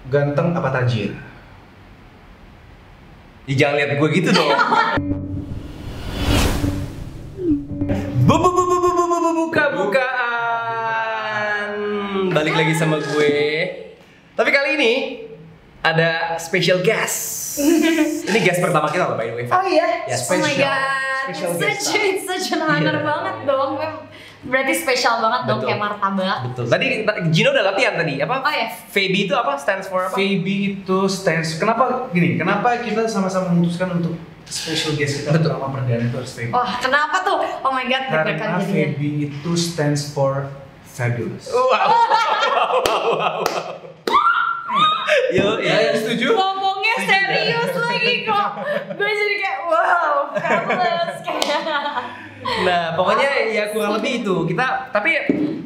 Ganteng apa tajir? Ya, jangan lihat gue gitu dong. Buka-bukaan. Balik lagi sama gue. Tapi kali ini ada special guest. Ini guest pertama kita loh, by the way. Oh iya? Ya, Oh my god, it's such an honor banget dong. Berarti spesial banget dong, kayak martabak. Betul. Tadi Gino udah latihan tadi, apa? Oh iya. Feby itu apa? Stands for apa? Feby itu stands. Kenapa gini? Kenapa kita sama-sama memutuskan untuk special guest kita pertama perdana itu harus Feby? Wah, kenapa tuh? Oh my god, deg-degan Karena jadinya. Feby itu stands for fabulous. Wow. Yo, ya setuju? Ngomongnya serius lagi kok. Gue jadi kayak wow, fabulous kayak. Nah, pokoknya ya kurang lebih itu. Kita tapi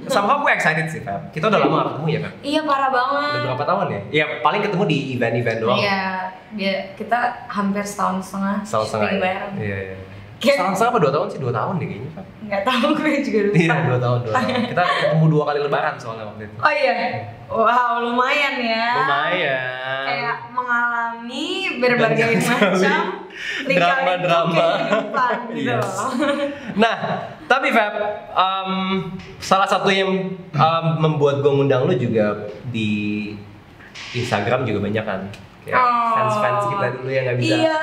somehow gue excited sih, Feb. Kita udah lama gak ketemu ya, Feb? Iya, parah banget. Udah berapa tahun ya? Ya paling ketemu di event-event doang. Iya, kita hampir setahun setengah. Setahun setengah. syuting Ya? bareng. Iya, iya. Kayak- Setahun setengah apa 2 tahun sih? 2 tahun deh kayaknya, Feb. Nggak tahu, gue juga lupa. Iya, 2 tahun. Kita ketemu 2 kali lebaran soalnya waktu itu. Oh iya, wow, lumayan ya. Lumayan. Kayak mengalami berbagai Banyak macam sekali lika-liku drama-drama. kehidupan gitu Yes. loh. Nah, tapi Feb, salah satu yang membuat gue ngundang lu juga di Instagram juga banyak kan. Kayak fans-fans kita dulu yang gak bisa Iya.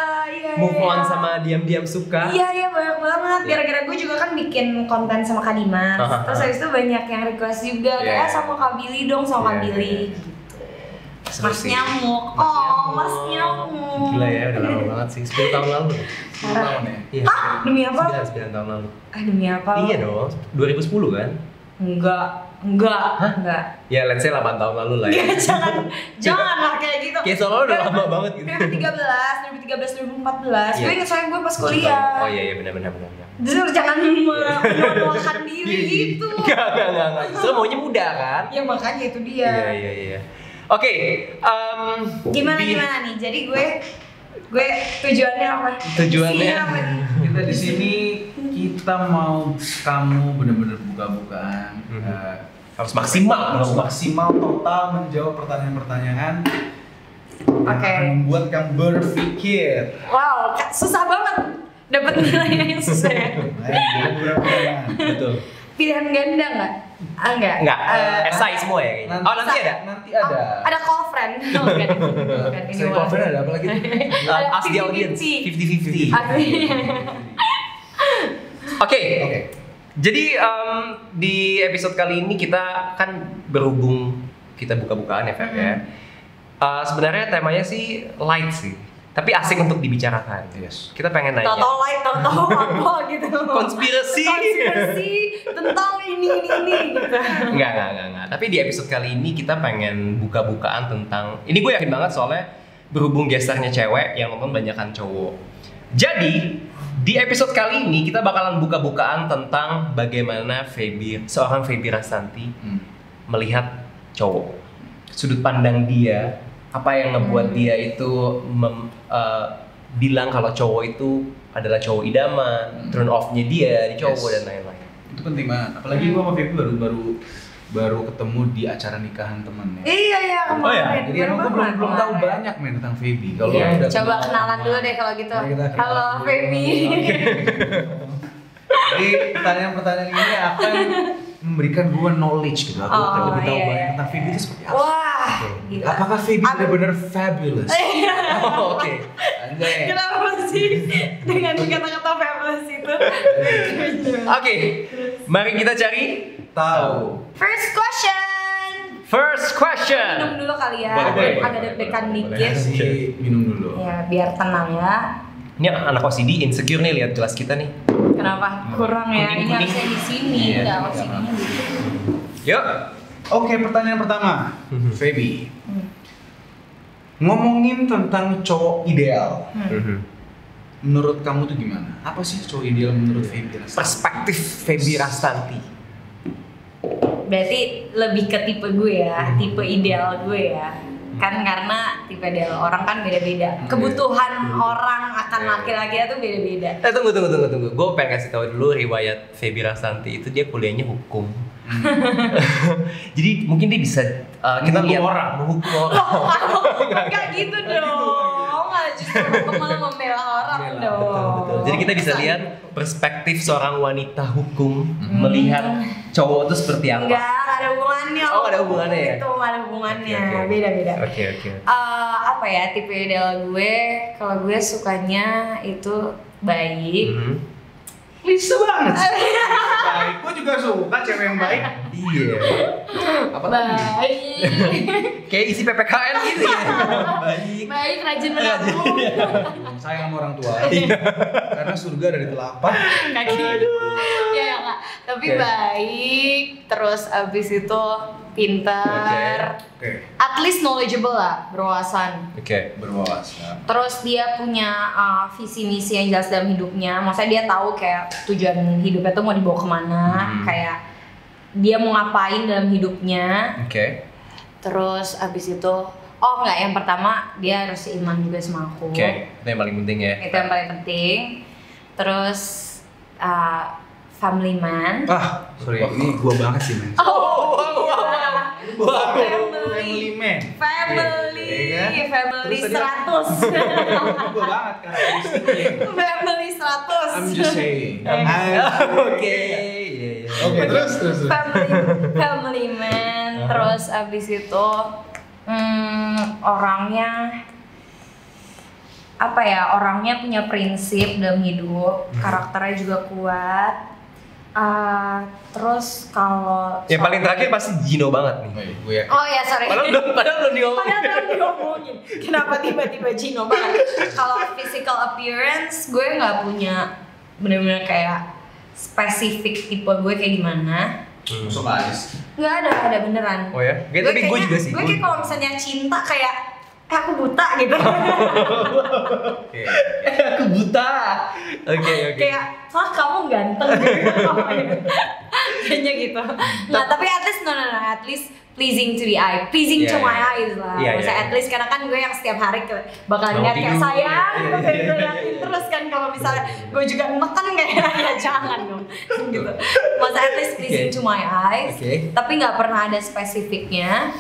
move on sama diam-diam suka. Iya, banyak banget. Gara-gara gue juga kan bikin konten sama Kak Dimas. Terus habis itu banyak yang request juga kayak sama Kak Billy dong, sama Kak Billy. Seru Mas sih. Nyamuk. Mas Nyamuk. Gila ya, udah lama banget sih. 10 tahun lalu. 10 tahun ya? Iya. Demi apa? 9 tahun lalu. Demi apa? Iya dong, 2010 kan? Enggak. Ya, let's say 8 tahun lalu lah ya. Ya, janganlah kayak gitu. Kayak soalnya udah lama banget gitu. 2013, 2014. Iya. Gue ingat soalnya gue pas kuliah. Oh iya, benar. Justru jangan menyolokkan diri gitu. Enggak. Justru maunya muda kan? Ya makanya itu dia. Iya. Oke, Gimana nih? Jadi gue tujuannya apa? Tujuannya? Isinya apa nih? Kita di sini kita mau kamu benar-benar buka-bukaan. Harus maksimal. Harus maksimal total menjawab pertanyaan-pertanyaan yang Oke. akan membuat kamu berpikir. Wow, susah banget dapat nilai yang susah ya. Nah, beberapa pertanyaan. Betul. Pilihan ganda nggak? Enggak. Esai semua ya kayaknya. Oh, nanti ada. Nanti ada. Ada call friend. Oh, bukan. Ini Saya boleh. cover ada apa lagi? Ask the audience. 50-50. Oke. Jadi di episode kali ini kita kan berhubung kita buka-bukaan ya, Feb ya. Sebenarnya temanya sih light sih, tapi asik untuk dibicarakan. Yes. Kita pengen nanya. Tahu apa gitu. Konspirasi tentang ini gitu. Enggak. Tapi di episode kali ini kita pengen buka-bukaan tentang ini, gue yakin banget soalnya berhubung gesternya cewek yang nonton banyakan cowok. Jadi di episode kali ini kita bakalan buka-bukaan tentang bagaimana seorang Feby Rastanti melihat cowok. Sudut pandang dia, apa yang ngebuat dia itu bilang kalau cowok itu adalah cowok idaman, turn off-nya dia di cowok dan lain-lain. Itu penting banget. Apalagi gua sama Feby baru ketemu di acara nikahan temen ya. Iya kemarin. Jadi emang gua belum tahu banyak men tentang Feby. Kalau Iya. udah Coba kenal kenalan sama- dulu deh kalau gitu. Mari kita kenalan Halo dulu. Feby. Jadi pertanyaan-pertanyaan ini akan memberikan gua knowledge gitu. Aku akan lebih tahu iya. banyak tentang Feby itu seperti apa. Wah, gila. Apakah Feby benar-benar fabulous? Oh, oke. Anjay. Kenapa sih dengan kata-kata fabulous itu? Oke, mari kita cari Tahu. First question. Minum question. dulu kali ya. Boleh. Agak deg-degan dikit. Kasih minum dulu. Ya, biar tenang ya. Ini anak OCD insecure nih lihat gelas kita nih. Kenapa? Kurang ya. Ini Kuning-kuning. harusnya di sini. Iya, Enggak, iya, OCD-nya di sini. Yuk. Oke, pertanyaan pertama. Feby. Ngomongin tentang cowok ideal. Menurut kamu tuh gimana? Apa sih cowok ideal menurut Feby Rastanti? Perspektif Feby Rastanti. Berarti lebih ke tipe gue ya, tipe ideal gue ya. Kan karena tipe ideal orang kan beda-beda. Kebutuhan orang akan laki-laki itu beda-beda. Tunggu. Gue pengen kasih tahu dulu riwayat Feby Rastanti itu dia kuliahnya hukum. Jadi mungkin dia bisa kita Menghukum lihat orang. menghukum orang. Enggak gitu dong. Malah justru hukum malah membela orang dong. Betul. Jadi kita bisa lihat perspektif seorang wanita hukum melihat cowok itu seperti apa. Enggak ada hubungannya. Oh, ada hubungannya ya? Itu nggak ada hubungannya. Oke. Beda-beda. Oke. Apa ya tipe ideal gue? Kalau gue sukanya itu baik. Lisa banget sih. Baik, gue juga suka cewek yang baik. Iya. Apalagi? Baik. Kayak isi PPKN gitu ya. Baik. Baik, rajin menabung. Sayang sama orang tua. Karena surga ada di telapak. Kayak gitu. Ya enggak. Tapi Oke. baik, terus abis itu pintar. Oke, At least knowledgeable lah, berwawasan. Oke. berwawasan. Terus dia punya visi misi yang jelas dalam hidupnya. Maksudnya dia tahu kayak tujuan hidupnya tuh mau dibawa kemana, kayak dia mau ngapain dalam hidupnya. Oke. Terus abis itu, oh enggak, yang pertama dia harus seiman juga sama aku. Oke. Itu yang paling penting ya. Itu yang paling penting. Terus family man. Sorry, ini gua banget sih, men. Family man. Family, Iya kan? family Terus tadi 100. Gua banget karakteristiknya. Family 100. I'm just saying. Oke. Oke, terus. Family man. Terus abis itu orangnya apa ya? Orangnya punya prinsip dalam hidup, karakternya juga kuat. Terus kalau Yang paling terakhir pasti Gino banget nih. Gue ya. oh ya sorry. Padahal belum diomongin. Padahal belum diomongin. Kenapa tiba-tiba Gino banget? Kalau physical appearance, gue nggak punya bener-bener kayak spesifik tipe gue kayak gimana. Masuk alis. Nggak ada beneran. Oh ya? Kayak tapi gue kayaknya- juga sih. Gue kayak kalau misalnya cinta kayak aku buta gitu. Oke. Aku buta. Oke. Kayak wah kamu ganteng gitu. Kayaknya gitu. Nah tapi at least no, at least pleasing to the eye, pleasing to Yeah, my yeah. eyes lah. Yeah, Maksudnya yeah. at least karena kan gue yang setiap hari bakal Mau lihat kayak tidur. sayang, Yeah, kayak gue liatin terus kan kalau misalnya gue juga neken kayak ya jangan dong gitu. Maksudnya at least pleasing Okay. to my eyes, Okay. tapi nggak pernah ada spesifiknya.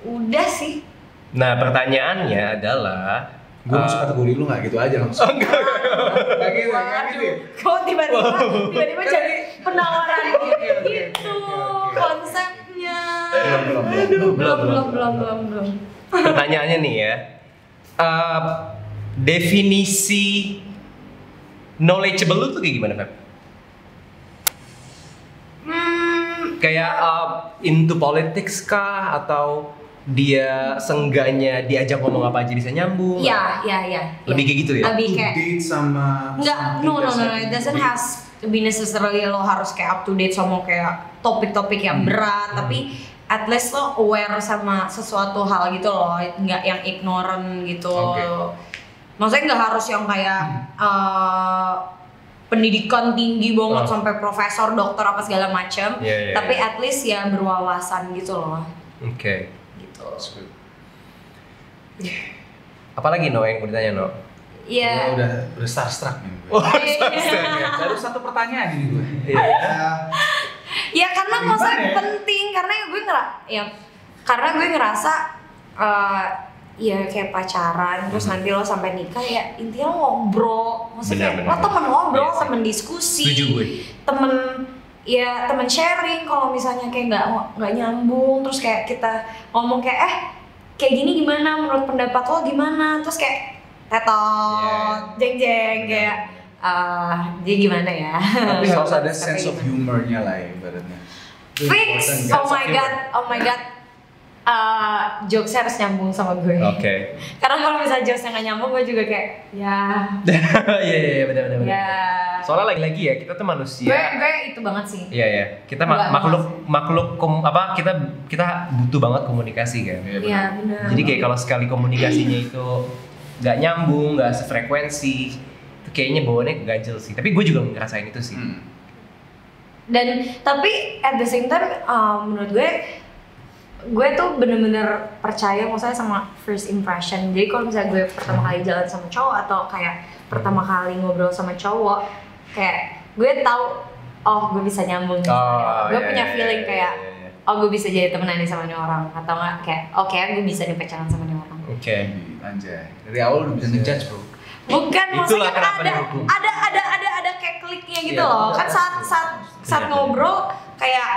Udah sih. Nah, pertanyaannya adalah Gue masuk kategori lu nggak gitu aja langsung. Nggak gitu, nggak gitu. Kok tiba-tiba jadi penawaran gitu konsepnya. Belum. pertanyaannya nih ya. Definisi knowledgeable lu tuh kayak gimana, Feb? Kayak into politics kah atau dia seenggaknya diajak ngomong apa aja bisa nyambung? Iya. Lebih kayak gitu ya? Lebih kayak Date sama. enggak, no, it doesn't has to be necessarily lo harus kayak up to date sama kayak topik-topik yang berat, tapi at least lo aware sama sesuatu hal gitu loh, nggak yang ignorant gitu. Oke. Maksudnya nggak harus yang kayak pendidikan tinggi banget sampai profesor, dokter apa segala macam, Iya, tapi iya. at least ya berwawasan gitu loh. Oke. Gitu. Apalagi No yang mau ditanya No? Iya. Gue udah starstruck nih. Oh, Baru satu pertanyaan ini gue. Iya. Ya karena Gimana maksudnya ya? penting karena karena gue ngerasa ya kayak pacaran terus nanti lo sampai nikah ya intinya lo ngobrol, maksudnya Benar. lo temen ngobrol, Iya sih. temen diskusi, Setuju gue. temen sharing. Kalau misalnya kayak nggak nyambung terus kayak kita ngomong kayak kayak gini gimana menurut pendapat lo gimana, terus kayak tetot jeng kayak dia gimana ya. Tapi harus ada Tapi sense of gimana? humornya lah ya ibaratnya. Itu Fix. important, Oh my god. Jokesnya harus nyambung sama gue. Oke. Karena kalau misalnya jokesnya nggak nyambung, gue juga kayak ya. Iya benar. Ya. Soalnya lagi-lagi ya kita tuh manusia. Gue itu banget sih. Iya. Kita Enggak, makhluk kita butuh banget komunikasi kan. Iya benar. Jadi kayak kalau sekali komunikasinya itu nggak nyambung, nggak sefrekuensi, itu kayaknya bawaannya ganjel sih. Tapi gue juga ngerasain itu sih. Dan tapi at the same time menurut gue tuh bener-bener percaya maksudnya sama first impression. Jadi kalau misalnya gue pertama kali jalan sama cowok atau kayak pertama kali ngobrol sama cowok, kayak gue tahu oh gue bisa nyambung nih sama dia. Gue punya feeling kayak oh gue bisa jadi temenan nih sama nih orang, atau nggak kayak oke gue bisa nih pacaran sama nih orang. Oke. Anjay. Dari awal udah bisa ngejudge bro. Bukan, Itulah maksudnya kan kenapa dihukum. ada kayak kliknya gitu Iya, loh. betul. Kan saat Iya, ngobrol kayak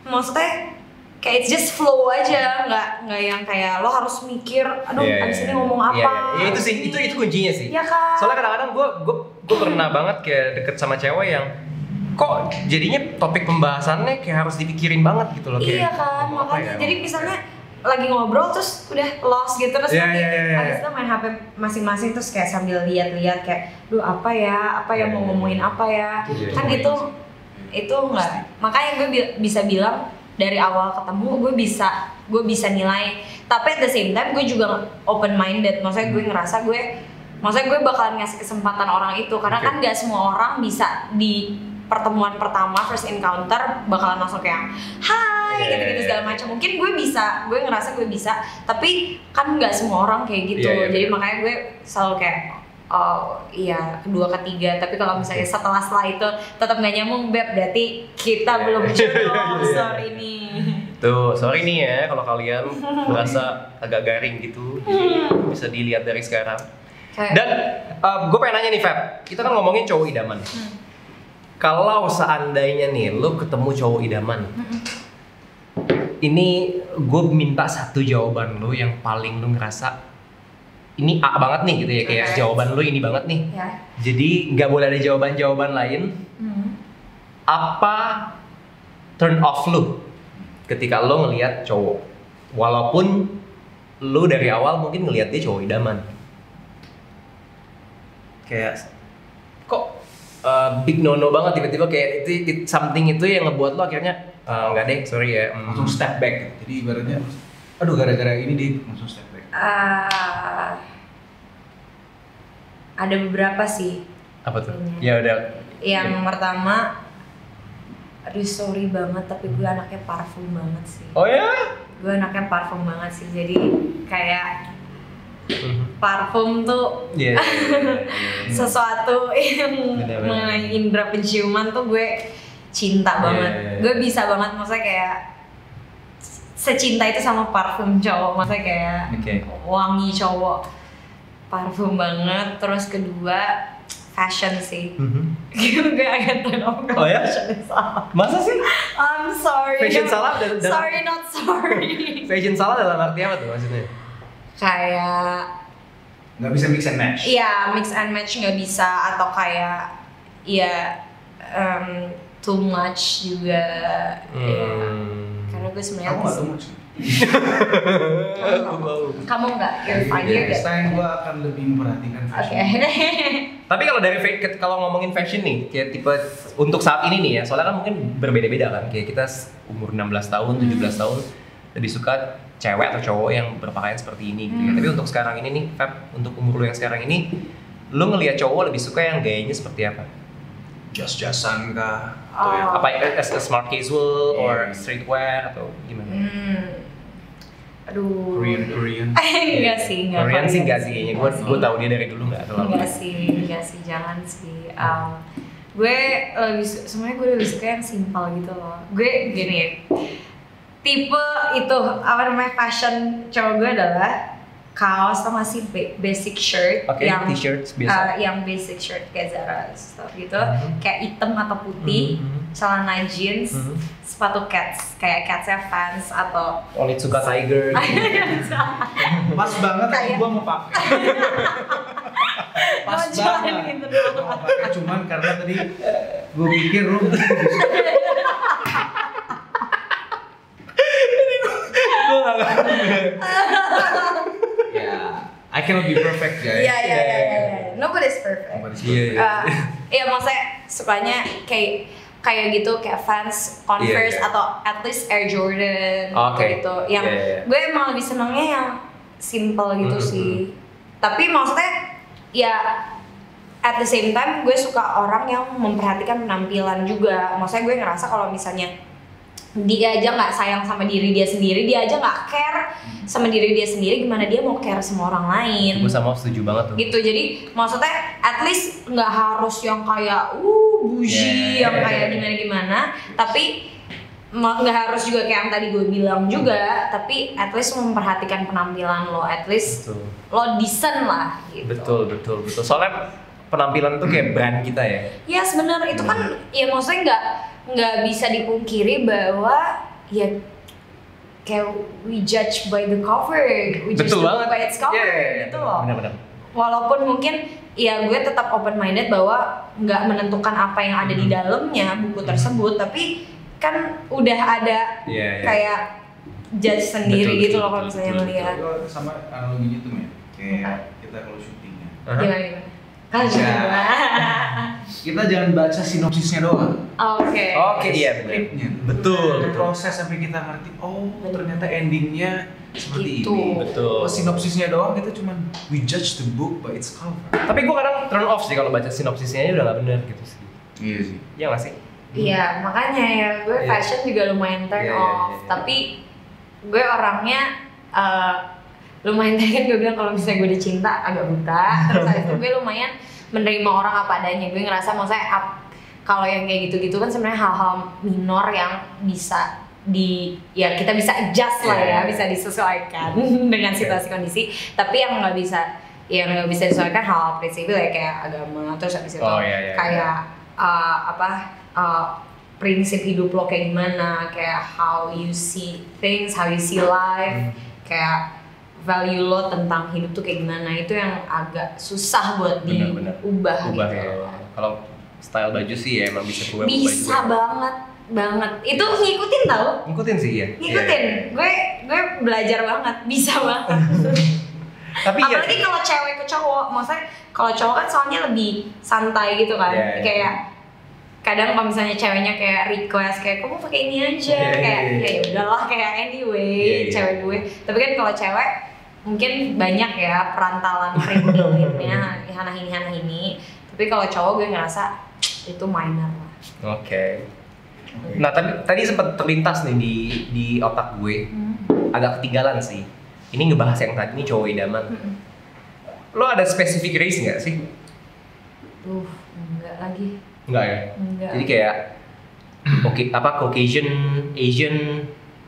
maksudnya kayak it's just flow aja, nggak yang kayak lo harus mikir, aduh abis ini ngomong apa. Iya, itu sih, itu kuncinya sih. Iya kan. Soalnya kadang-kadang gue pernah banget kayak deket sama cewek yang kok jadinya topik pembahasannya kayak harus dipikirin banget gitu loh. Iya Kayak, kan, ngomong apa makanya ya? jadi misalnya lagi ngobrol terus udah lost gitu terus Iya, nanti iya. habis itu main HP masing-masing terus kayak sambil lihat-lihat kayak duh apa ya mau ngomongin apa ya. Iya, Kan iya. itu enggak, makanya gue bisa bilang dari awal ketemu gue bisa nilai, tapi at the same time gue juga open minded, maksudnya gue ngerasa gue bakalan ngasih kesempatan orang itu karena kan gak semua orang bisa di pertemuan pertama first encounter bakalan langsung kayak hai gitu-gitu segala macam. Mungkin gue ngerasa gue bisa, tapi kan nggak semua orang kayak gitu. Jadi makanya gue selalu kayak oh iya kedua ketiga, tapi kalau misalnya setelah itu tetap nggak nyambung beb, berarti kita belum jodoh. Sorry nih. Tuh, sorry nih ya kalau kalian merasa agak garing gitu. Jadi bisa dilihat dari sekarang. Dan gue pengen nanya nih Feb, kita kan ngomongin cowok idaman. Kalau seandainya nih lo ketemu cowok idaman, ini gue minta satu jawaban lo yang paling lo ngerasa ini A banget nih gitu ya, kayak jawaban lo ini banget nih. Jadi nggak boleh ada jawaban-jawaban lain. Apa turn off lo ketika lo ngelihat cowok, walaupun lo dari awal mungkin ngelihat dia cowok idaman? Kayak kok big no banget tiba-tiba kayak itu something itu yang ngebuat lo akhirnya nggak deh, sorry ya, Langsung step back. Jadi ibaratnya aduh gara-gara ini dia langsung step back. Ada beberapa sih. Apa tuh? Ya udah. Yang pertama, aduh sorry banget tapi gue anaknya parfum banget sih. Oh ya? Gue anaknya parfum banget sih, jadi kayak parfum tuh sesuatu yang mengenai indera penciuman tuh gue cinta banget. Gue bisa banget, maksudnya kayak secinta itu sama parfum cowok, maksudnya kayak wangi cowok, parfum banget. Terus kedua fashion sih. Gue agak turn off kalau fashion salah. Masa sih? I'm sorry. Fashion salah sorry not sorry. Fashion salah dalam arti apa tuh maksudnya? Kayak Nggak bisa mix and match. iya, mix and match nggak bisa, atau kayak ya too much juga. Ya. Karena gue sebenarnya Kamu nggak too much. Kamu nggak, you're fine, you're good. Next time gue akan lebih memperhatikan fashion. Tapi kalau dari kalau ngomongin fashion nih, kayak tipe untuk saat ini nih ya, soalnya kan mungkin berbeda-beda kan. Kayak kita umur 16 tahun, 17 tahun lebih suka cewek atau cowok yang berpakaian seperti ini gitu ya. Tapi untuk sekarang ini nih, Feb, untuk umur lu yang sekarang ini, lu ngelihat cowok lebih suka yang gayanya seperti apa? Jas-jasan kah? Atau yang Apa as a smart casual or streetwear atau gimana? Aduh. Korean? Enggak sih, enggak. Korean sih enggak sih kayaknya. Gue tahu dia dari dulu enggak terlalu. Enggak sih, jangan sih. Gue lebih sebenarnya gue lebih suka yang simpel gitu loh. Gue gini ya. Tipe itu apa namanya fashion cowok gue adalah kaos sama sih basic shirt yang t-shirt biasa. Yang basic shirt kayak Zara stuff gitu, kayak hitam atau putih, celana jeans, sepatu Keds kayak Kedsnya Vans atau Onitsuka Tiger. Pas banget Kayak- gue mau pakai. Pas banget. gitu Gua mau pakai, cuman karena tadi gue pikir lu ya, I cannot be perfect guys. Iya. Nobody's perfect. Nobody's Iya. Iya maksudnya sukanya kayak gitu, kayak Vans, Converse, Iya. atau at least Air Jordan Oke. gitu. Yang Iya. gue emang lebih senangnya yang simple gitu sih. Tapi maksudnya ya at the same time gue suka orang yang memperhatikan penampilan juga. Maksudnya gue ngerasa kalau misalnya dia aja nggak sayang sama diri dia sendiri, dia aja nggak care sama diri dia sendiri, gimana dia mau care sama orang lain? Gue sama setuju banget tuh. Gitu. Jadi maksudnya at least nggak harus yang kayak bougie yang kayak gimana-gimana, tapi nggak harus juga kayak yang tadi gue bilang juga, tapi at least memperhatikan penampilan lo, at least lo decent lah gitu. Betul. Soalnya penampilan itu kayak brand kita ya. Ya sebenarnya itu kan ya maksudnya nggak bisa dipungkiri bahwa ya kayak we judge by the cover, we judge the book by its cover gitu loh. Benar. Walaupun mungkin ya gue tetap open minded bahwa nggak menentukan apa yang ada di dalamnya buku tersebut, tapi kan udah ada kayak judge sendiri gitu loh kalau misalnya melihat. Sama analoginya tuh ya, kayak kita kalau syutingnya. Gimana? Kita jangan baca sinopsisnya doang. Oke, iya Skripnya. Betul. Proses sampai kita ngerti, ternyata endingnya seperti gitu. ini. Betul. Sinopsisnya doang kita cuman we judge the book by its cover. Tapi gue kadang turn off sih kalau baca sinopsisnya udah gak bener gitu sih. Iya sih. Iya gak sih? Iya, makanya ya gue fashion juga lumayan turn off. Tapi gue orangnya lumayan tadi kan gue bilang kalau misalnya gue udah cinta agak buta. Terus habis itu gue lumayan menerima orang apa adanya. Gue ngerasa maksudnya kalau yang kayak gitu-gitu kan sebenarnya hal-hal minor yang bisa kita bisa adjust lah ya, bisa disesuaikan dengan situasi kondisi. Tapi yang nggak bisa disesuaikan hal prinsipil ya kayak agama, terus habis itu kayak prinsip hidup lo kayak gimana, kayak how you see things, how you see life, kayak value lo tentang hidup tuh kayak gimana, itu yang agak susah buat diubah gitu. Ya. Kalau style baju sih ya emang bisa gue bisa banget itu ngikutin tau? Ngikutin sih ya. Ngikutin, gue belajar banget, bisa banget. Tapi apalagi kalau cewek ke cowok, maksudnya kalau cowok kan soalnya lebih santai gitu kan, kayak kadang kalau misalnya ceweknya kayak request kayak kamu pakai ini aja, kayak ya udahlah kayak anyway cewek gue. Tapi kan kalau cewek mungkin banyak ya perantalan keringelinnya hana ini. Tapi kalau cowok gue ngerasa itu minor lah. Oke. Nah tadi sempat terlintas nih di otak gue, agak ketinggalan sih. Ini ngebahas yang tadi nih cowok idaman. Lo ada spesifik race nggak sih? Enggak lagi. Enggak ya? Enggak. Jadi kayak Caucasian, Asian,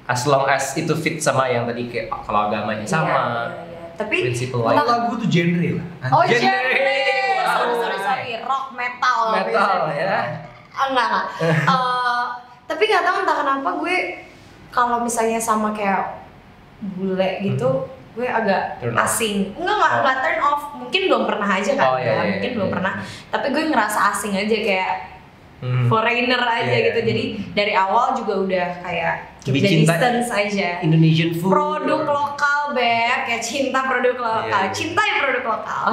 as long as itu fit sama yang tadi kayak kalau agamanya sama. Iya. Tapi prinsip lain. Lagu tuh genre lah. Genre. Sorry. Rock metal ya. Enggak. Tapi nggak tahu entah kenapa gue kalau misalnya sama kayak bule gitu, gue agak asing. Enggak turn off. Mungkin belum pernah aja kan, mungkin belum pernah. Tapi gue ngerasa asing aja kayak foreigner aja gitu. Jadi dari awal juga udah kayak jadi distance aja. Indonesian food. Produk lokal, Beb. Kayak cinta produk lokal. Cintai produk lokal.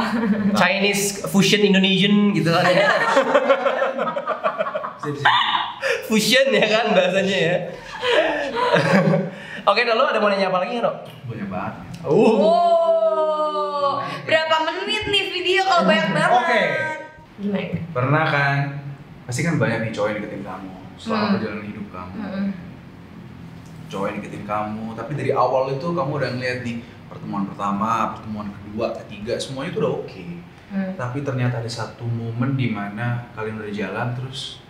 Chinese fusion Indonesian gitu kan ya. Fusion ya kan bahasanya ya. Oke, lo ada mau nanya apa lagi nggak, Dok? Banyak banget. Berapa menit nih video kalau banyak banget? Oke. Gimana? Pernah kan? Pasti kan banyak nih cowok yang deketin kamu selama perjalanan hidup kamu. Cowok yang deketin kamu, tapi dari awal itu kamu udah ngeliat di pertemuan pertama, pertemuan kedua, ketiga, semuanya itu udah oke. Tapi ternyata ada satu momen di mana kalian udah jalan terus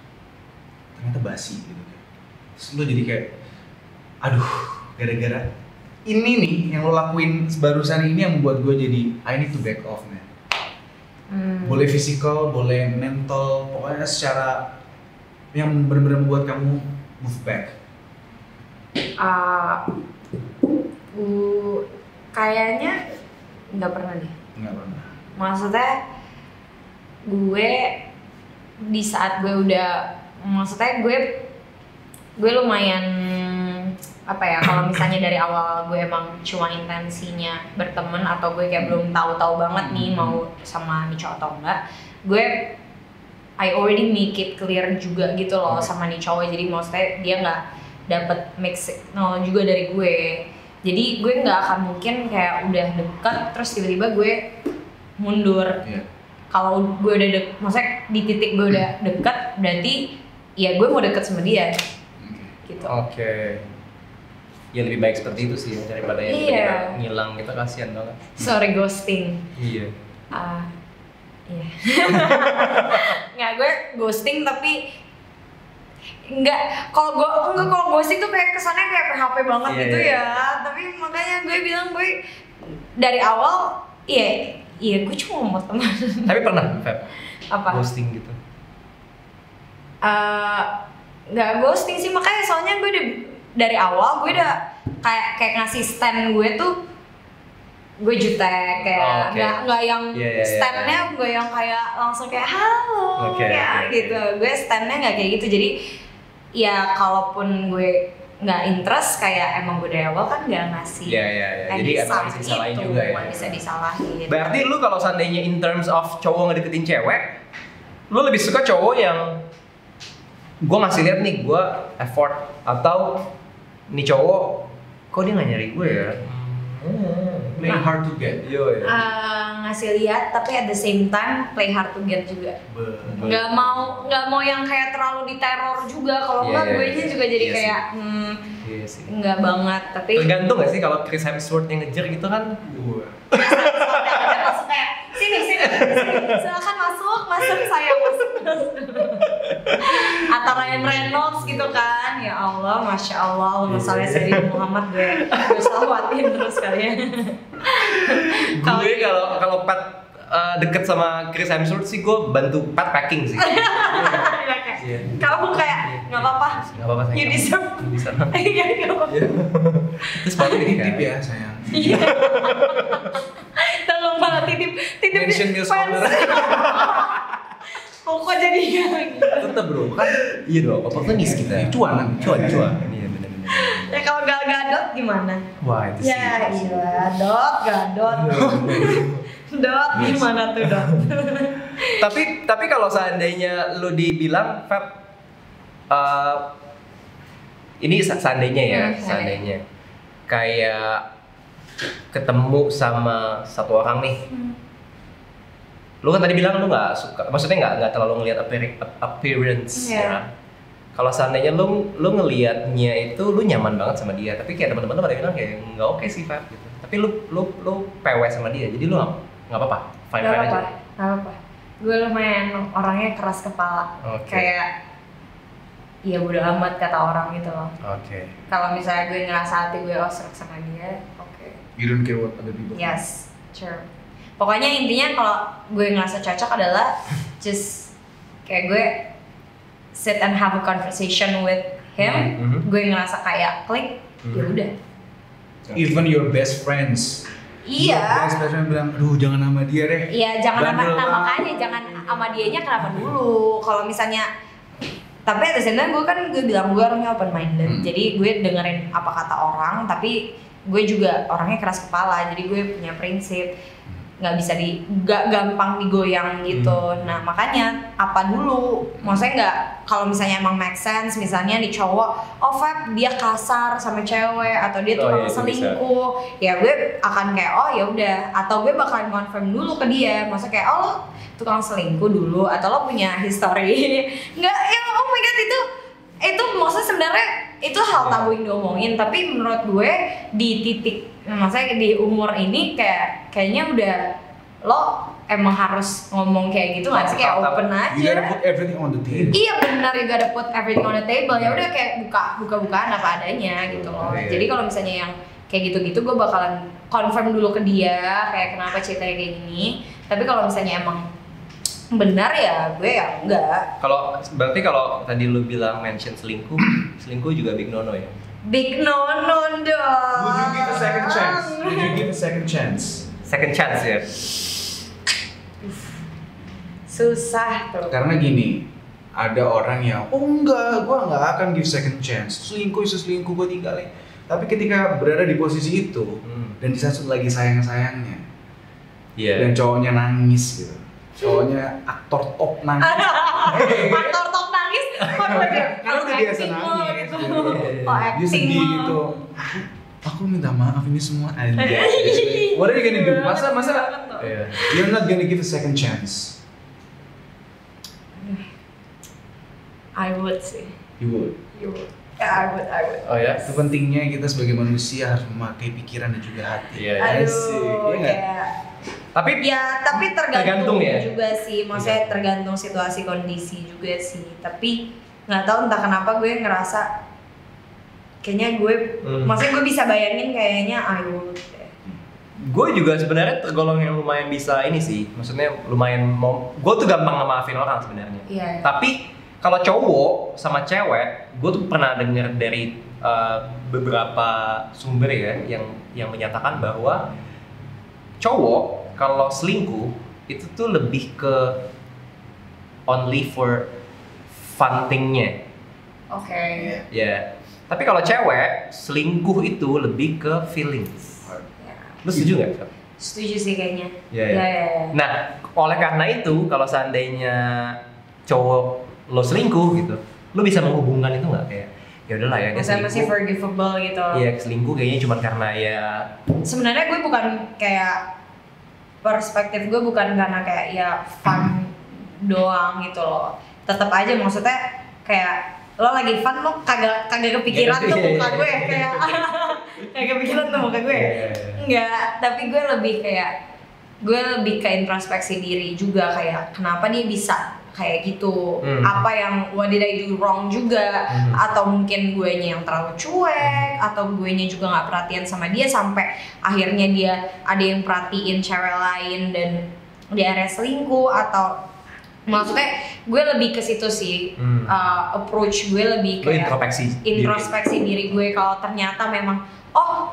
ternyata basi gitu kan. Terus lo jadi kayak, aduh, gara-gara ini nih yang lo lakuin barusan ini yang membuat gue jadi I need to back off man. Boleh physical, boleh mental, pokoknya secara yang benar-benar membuat kamu move back. Kayaknya nggak pernah deh. Nggak pernah. Maksudnya gue di saat gue udah, maksudnya gue lumayan apa ya, kalau misalnya dari awal gue emang cuma intensinya berteman atau gue kayak belum tahu banget nih mau sama nih cowok atau enggak, gue I already make it clear juga gitu loh sama nih cowok. Jadi maksudnya dia nggak dapet mix signal juga dari gue, jadi gue nggak akan mungkin kayak udah dekat terus tiba-tiba gue mundur. Kalau gue udah maksudnya di titik gue udah dekat, berarti ya gue mau deket sama dia gitu. Oke. Ya lebih baik seperti itu sih daripada yang kita ngilang, kita kasihan banget. Sorry ghosting. Iya. Iya. Nggak, gue ghosting tapi kalau ghosting tuh kayak kesannya kayak PHP banget Iya, gitu iya. ya. Tapi makanya gue bilang gue dari awal iya gue cuma mau teman. Tapi pernah Feb Apa? ghosting gitu? Nggak ghosting sih, makanya soalnya gue dari awal gue udah kayak ngasih stand gue tuh gue jutek kayak nggak yang standnya gue yang kayak langsung kayak halo gitu. Gue standnya nggak kayak gitu, jadi ya kalaupun gue nggak interest kayak emang gue dari awal kan nggak ngasih. Jadi emang bisa disalahin juga ya. Bisa disalahin. Berarti lu kalau seandainya in terms of cowok ngedeketin cewek, lu lebih suka cowok yang gue ngasih lihat nih gue effort, atau nih cowok kok dia nggak nyari gue ya? Playing hard to get. Ngasih lihat tapi at the same time play hard to get juga. Nggak mau yang kayak terlalu diteror juga. Kalau nggak gue nya juga jadi kayak nggak banget. Tapi tergantung nggak sih kalau Chris Hemsworth yang ngejar gitu kan? Masuk kayak sini silakan masuk saya masuk. Atau Ryan Reynolds gitu kan, ya Allah, masya Allah, masalahnya Sayyidina Muhammad gue salawatin terus kalian. Gue kalau Pat deket sama Chris Hemsworth sih gue bantu Pat packing sih. Kamu kayak nggak apa-apa. Nggak apa-apa sayang. You deserve. Iya nggak apa-apa. Terus Pat Titip ya sayang. Iya. Tolong banget titip Mention Mills Corner. Kok jadi gitu? Tetep bro, kan iya dong, oportunis kita. cuan. Iya benar-benar. Ya kalau Gal Gadot gimana? Wah itu sih. Ya iya, Gadot. Dot gimana tuh Dot? Tapi kalau seandainya lu dibilang Feb, ini seandainya ya, seandainya kayak ketemu sama satu orang nih. Lu kan tadi bilang lu nggak suka, maksudnya nggak terlalu ngelihat appearance ya. Kalau seandainya lu ngelihatnya itu lu nyaman banget sama dia, tapi kayak teman-teman lu pada bilang kayak nggak oke sih Feb gitu. Tapi lu PW sama dia, jadi lu nggak apa-apa, fine aja. Nggak apa-apa. Gue lumayan orangnya keras kepala, kayak ya bodo amat kata orang gitu loh. Kalau misalnya gue ngerasa hati gue serak sama dia, You don't care what other people. Yes, sure. Pokoknya intinya kalau gue ngerasa cocok adalah just kayak gue sit and have a conversation with him. Gue ngerasa kayak klik, ya udah. Even your best friends. Iya. Best friend bilang, aduh jangan sama dia deh. Iya, jangan makanya jangan sama dianya kenapa dulu. Kalau misalnya, tapi at the same time gue bilang gue orangnya open minded. Jadi gue dengerin apa kata orang, tapi gue juga orangnya keras kepala. Jadi gue punya prinsip, nggak bisa nggak gampang digoyang gitu. Nah makanya apa dulu, maksudnya nggak, kalau misalnya emang make sense, misalnya di cowok, Feb dia kasar sama cewek atau dia tukang selingkuh, ya gue akan kayak ya udah, atau gue bakalan confirm dulu ke dia, maksudnya kayak lo tukang selingkuh dulu atau lo punya history. Nggak, ya oh my god, itu maksudnya sebenarnya itu hal tabu yang diomongin, tapi menurut gue di titik, maksudnya di umur ini kayaknya udah lo emang harus ngomong kayak gitu nggak sih, kayak open aja. You gotta put everything on the table. Iya benar, you gotta put everything on the table. Ya udah kayak buka-bukaan apa adanya gitu loh. Jadi kalau misalnya yang kayak gitu-gitu gue bakalan confirm dulu ke dia kayak kenapa ceritanya kayak gini. Tapi kalau misalnya emang benar ya gue ya enggak. Berarti kalau tadi lu bilang mention selingkuh juga big no ya? Big no dong. Would you give a second chance? Would you give a second chance? Second chance ya? Susah tuh. Karena gini, ada orang yang enggak, gue nggak akan give second chance. Selingkuh gue tinggalin. Tapi ketika berada di posisi itu dan di saat lagi sayang-sayangnya, dan cowoknya nangis gitu. Cowoknya aktor top nangis. Aktor top nangis? Karena udah biasa nangis gitu. Dia sedih gitu. Aku minta maaf ini semua anjay. What are you gonna do? Masa you're not gonna give a second chance. I would sih. You would. I would. Oh ya? Itu pentingnya kita sebagai manusia harus memakai pikiran dan juga hati. Iya. Asik, iya nggak? Tapi tergantung ya? juga sih, maksudnya tergantung situasi kondisi juga sih. Tapi nggak tahu entah kenapa gue ngerasa kayaknya gue, maksudnya gue bisa bayangin kayaknya I would. Gue juga sebenarnya tergolong yang lumayan bisa ini sih, maksudnya lumayan mau. Gue tuh gampang ngemaafin orang sebenarnya. Iya. Tapi kalau cowok sama cewek, gue tuh pernah dengar dari beberapa sumber ya yang menyatakan bahwa cowok kalau selingkuh itu tuh lebih ke only for fun thing-nya. Oke. Ya. Tapi kalau cewek selingkuh itu lebih ke feelings. Lu setuju nggak? Setuju sih kayaknya. Ya. Nah, oleh karena itu kalau seandainya cowok lo selingkuh gitu, lo bisa menghubungkan itu nggak kayak ya udahlah ya dia selingkuh. Masih forgivable gitu. Iya, selingkuh kayaknya cuma karena ya. Sebenarnya gue bukan kayak perspektif gue bukan karena kayak ya fun doang gitu loh. Tetap aja maksudnya kayak lo lagi fun lo kagak kepikiran tuh muka gue kayak kagak kepikiran tuh muka gue. Enggak, tapi gue lebih ke introspeksi diri juga kayak kenapa dia bisa kayak gitu, apa yang what did I do wrong juga, atau mungkin guenya yang terlalu cuek, atau guenya juga nggak perhatian sama dia sampai akhirnya dia ada yang perhatiin cewek lain dan dia akhirnya selingkuh, atau maksudnya gue lebih ke situ sih, approach gue lebih kayak introspeksi diri gue kalau ternyata memang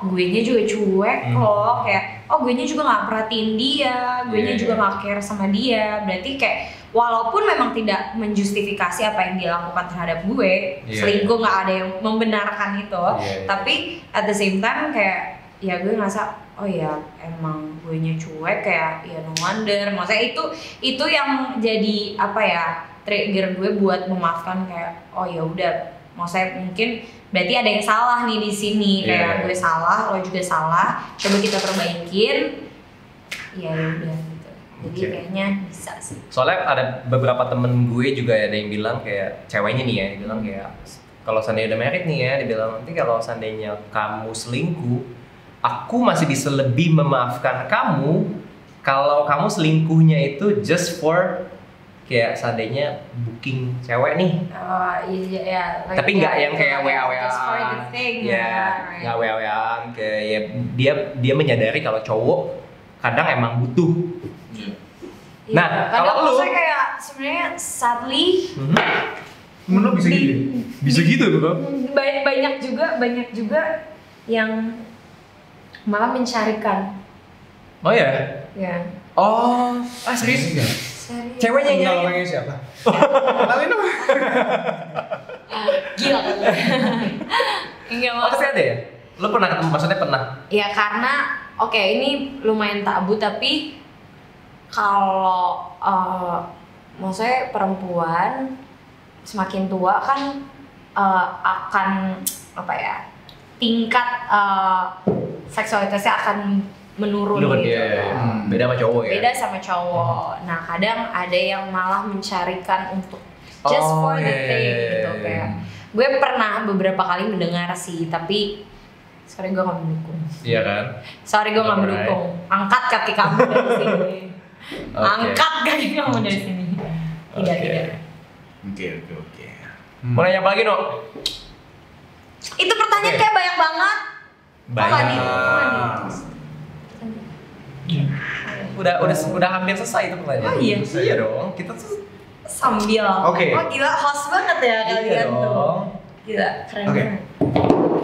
guenya juga cuek loh, kayak guenya juga nggak perhatiin dia, guenya juga nggak care sama dia, berarti kayak walaupun memang tidak menjustifikasi apa yang dia lakukan terhadap gue, selingkuh nggak ada yang membenarkan itu, tapi at the same time kayak ya gue ngerasa emang guenya cuek kayak ya no wonder, maksudnya itu yang jadi apa ya trigger gue buat memaafkan kayak ya udah, maksudnya mungkin berarti ada yang salah nih di sini, kayak gue salah, lo juga salah, coba kita perbaikin, ya udah gitu. Jadi kayaknya bisa sih. Soalnya ada beberapa temen gue juga ada yang bilang kayak ceweknya nih ya, dia bilang kayak kalau seandainya udah married nih ya, dia bilang nanti kalau seandainya kamu selingkuh, aku masih bisa lebih memaafkan kamu kalau kamu selingkuhnya itu just for kayak seandainya booking cewek nih. Iya. Tapi nggak yang kayak WA-WA. Just for the thing. Nggak WA-WA. Kayak dia menyadari kalau cowok kadang emang butuh. Nah, kalau lu kayak sebenarnya sadly menurut bisa gitu. Bisa gitu bro. Banyak juga yang malah mencarikan. Oh ya? Ya. Oh, serius? Serius. Ceweknya yang orangnya siapa? Kenalin dong. Gila kan? Enggak mau. Tapi ada ya? Lo pernah ketemu, maksudnya pernah? Ya karena ini lumayan tabu, tapi kalau maksudnya perempuan semakin tua kan akan apa ya, tingkat seksualitasnya akan menurun gitu. Beda sama cowok ya? Beda sama cowok. Nah kadang ada yang malah mencarikan untuk just for the thing gitu. Kayak gue pernah beberapa kali mendengar sih, tapi sorry gue gak mendukung. Iya kan? Sorry gue gak mendukung. Angkat kaki kamu dari sini. Angkat kaki kamu dari sini. Tidak. Oke. Mau nanya apa lagi, No? Itu pertanyaan kayak banyak banget. Udah hampir selesai itu pertanyaan. Oh iya? Iya dong, kita tuh sambil. Gila, host banget ya kalian tuh. Gila, keren banget.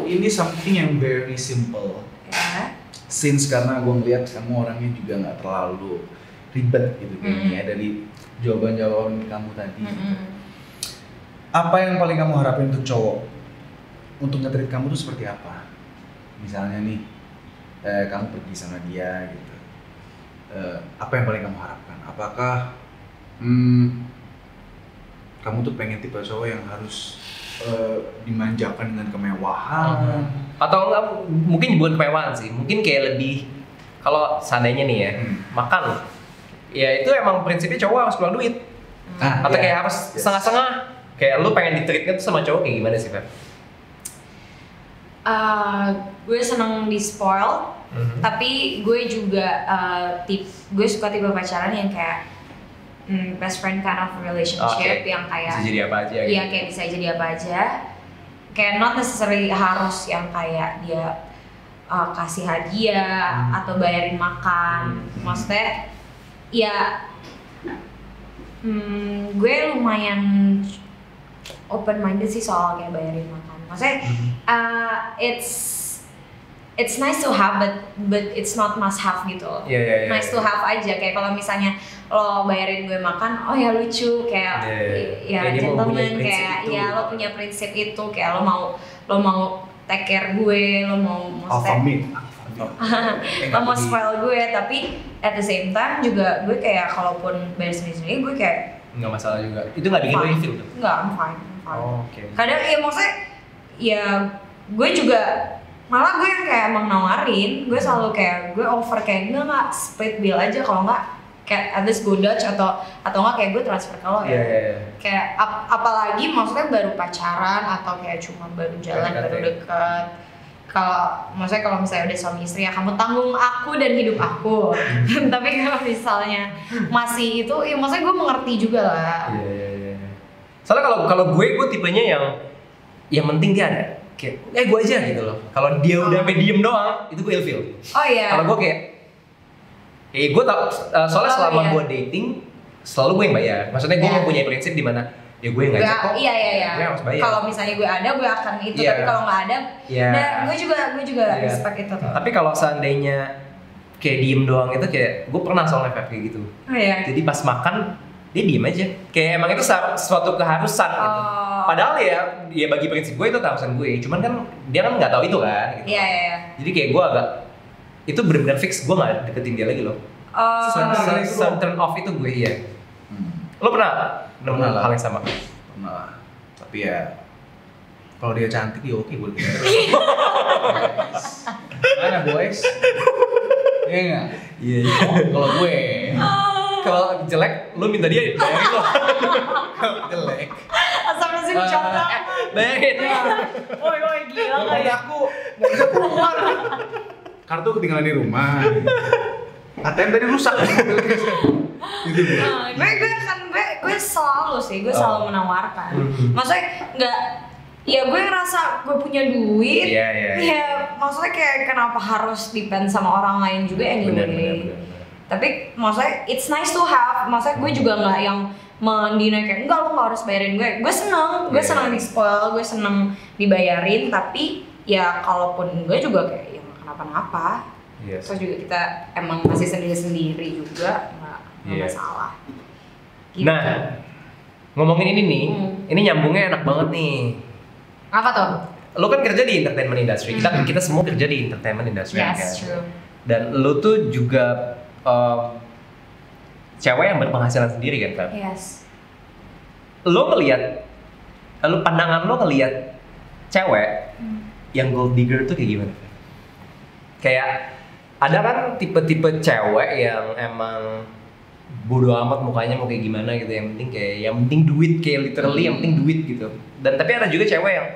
Ini something yang very simple. Ya. Since karena gue ngeliat kamu orangnya juga nggak terlalu ribet gitu kayaknya dari jawaban-jawaban kamu tadi. Apa yang paling kamu harapin untuk cowok? Untuk nge-treat kamu tuh seperti apa? Misalnya nih, kamu pergi sama dia gitu. Apa yang paling kamu harapkan? Apakah kamu tuh pengen tipe cowok yang harus dimanjakan dengan kemewahan? Atau enggak, mungkin bukan kemewahan sih, mungkin kayak lebih kalau seandainya nih ya, makan ya itu emang prinsipnya cowok harus keluar duit. Atau kayak harus setengah-setengah, kayak lu pengen di-treatnya tuh sama cowok kayak gimana sih, Fer? Gue seneng di spoil, tapi gue juga gue suka tipe pacaran yang kayak best friend kind of relationship yang kayak bisa jadi apa aja iya kayak bisa jadi apa aja, kayak not necessarily harus yang kayak dia kasih hadiah atau bayarin makan. Maksudnya ya gue lumayan open minded sih soal kayak bayarin makan. Maksudnya it's nice to have but it's not must have gitu. Nice to have aja, kayak kalau misalnya lo bayarin gue makan, oh ya lucu, kayak ya gentleman, kayak ya lo punya prinsip itu, kayak lo mau take care gue, lo mau lo mau spoil gue, tapi at the same time juga gue kayak kalaupun bayar sendiri gue kayak nggak masalah juga. Itu nggak bikin lo ilfil tuh? Nggak, I'm fine. Kadang ya maksudnya ya gue juga malah gue yang kayak emang nawarin, gue selalu kayak gue offer kayak nggak split bill aja, kalau nggak kayak at least go Dutch atau nggak kayak gue transfer ke lo ya. Kayak apalagi maksudnya baru pacaran atau kayak cuma baru jalan baru deket. Kalau misalnya udah suami istri ya kamu tanggung aku dan hidup aku. Tapi kalau misalnya masih itu, ya maksudnya gue mengerti juga lah. Soalnya kalau gue tipenya yang penting dia ada. Kayak gue aja gitu loh. Kalau dia udah sampai diem doang, itu gue ilfil. Oh iya. Kalau gue kayak gue tau, soalnya selama gue dating selalu gue yang bayar. Maksudnya gue mempunyai prinsip di mana ya gue yang ngajak kok. Iya. Gue harus bayar. Kalau misalnya gue ada, gue akan itu. Tapi kalau nggak ada, dan gue juga respect itu tuh. Tapi kalau seandainya kayak diem doang itu kayak gue pernah soalnya kayak gitu. Oh iya. Jadi pas makan dia diem aja. Kayak emang itu suatu keharusan gitu. Padahal ya bagi prinsip gue itu keharusan gue. Cuman kan dia kan nggak tahu itu kan. Gitu. Iya. Jadi kayak gue agak itu benar-benar fix gue nggak deketin dia lagi loh. Turn off itu gue iya. Lo pernah lah. hal yang sama? Pernah lah. Tapi ya kalau dia cantik ya oke boleh. Mana boys? Iya nggak? Iya. Kalau gue kalau jelek, lo minta dia bayarin lo. kalau jelek. Asal masih dicoba. Bayarin. Woi gila Pokoknya aku nggak bisa keluar. Kartu ketinggalan di rumah. ATM tadi rusak. Gitu. Gue selalu menawarkan. Maksudnya nggak, ya gue ngerasa gue punya duit. Ya maksudnya kayak kenapa harus depend sama orang lain juga anyway. Bener. Tapi maksudnya it's nice to have. Maksudnya gue juga nggak yang mendinai kayak enggak lo nggak harus bayarin gue. Gue seneng di spoil, gue seneng dibayarin. Tapi ya kalaupun gue juga kayak ya nggak kenapa-napa. Terus juga kita emang masih sendiri-sendiri juga nggak masalah. Gitu. Nah, ngomongin ini nih, ini nyambungnya enak banget nih. Apa tuh? Lo kan kerja di entertainment industry. Kita semua kerja di entertainment industry. Yes, kan? true. Dan lo tuh juga cewek yang berpenghasilan sendiri kan? Yes. Pandangan lo ngelihat cewek yang gold digger tuh kayak gimana? Kayak ada kan tipe-tipe cewek yang emang bodo amat mukanya mau kayak gimana gitu, yang penting duit, kayak literally yang penting duit gitu. Dan tapi ada juga cewek yang